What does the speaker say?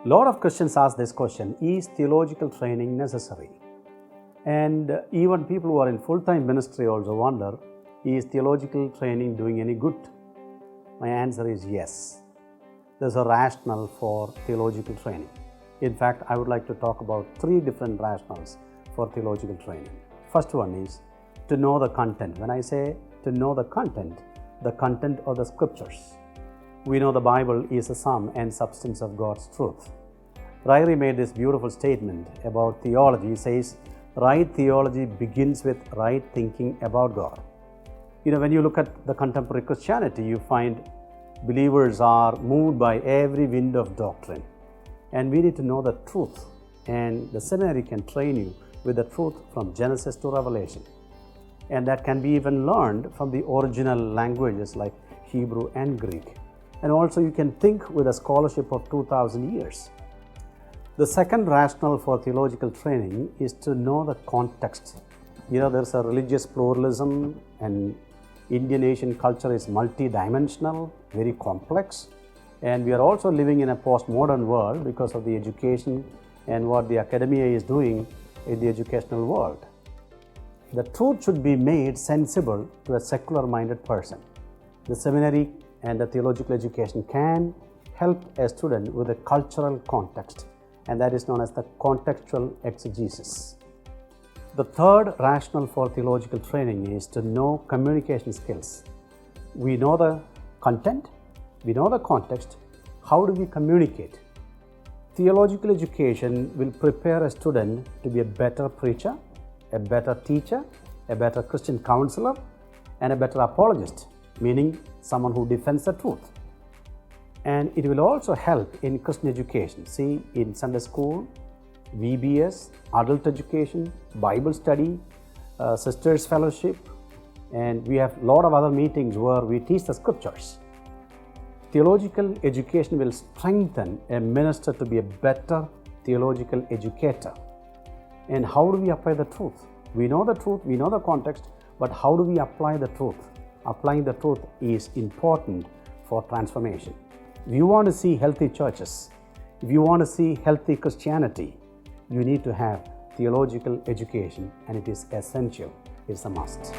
A lot of Christians ask this question, is theological training necessary? And even people who are in full-time ministry also wonder, is theological training doing any good? My answer is yes. There's a rationale for theological training. In fact, I would like to talk about 3 different rationales for theological training. First one is to know the content. When I say to know the content of the scriptures. We know the Bible is the sum and substance of God's truth. Ryrie made this beautiful statement about theology. He says, right theology begins with right thinking about God. When you look at the contemporary Christianity, you find believers are moved by every wind of doctrine. And we need to know the truth. And the seminary can train you with the truth from Genesis to Revelation. And that can be even learned from the original languages like Hebrew and Greek. And also you can think with a scholarship of 2,000 years. The second rationale for theological training is to know the context. There's a religious pluralism, and Indian Asian culture is multi-dimensional, very complex. And we are also living in a postmodern world because of the education and what the academia is doing in the educational world. The truth should be made sensible to a secular-minded person. The seminary and the theological education can help a student with a cultural context, and that is known as the contextual exegesis. The third rationale for theological training is to know communication skills. We know the content, we know the context. How do we communicate? Theological education will prepare a student to be a better preacher, a better teacher, a better Christian counselor, and a better apologist, meaning someone who defends the truth. And it will also help in Christian education. See, in Sunday school, VBS, adult education, Bible study, sisters fellowship, and we have a lot of other meetings where we teach the scriptures. Theological education will strengthen a minister to be a better theological educator. And how do we apply the truth? We know the truth, we know the context, but how do we apply the truth? Applying the truth is important for transformation. If you want to see healthy churches, if you want to see healthy Christianity, you need to have theological education, and it is essential, it's a must.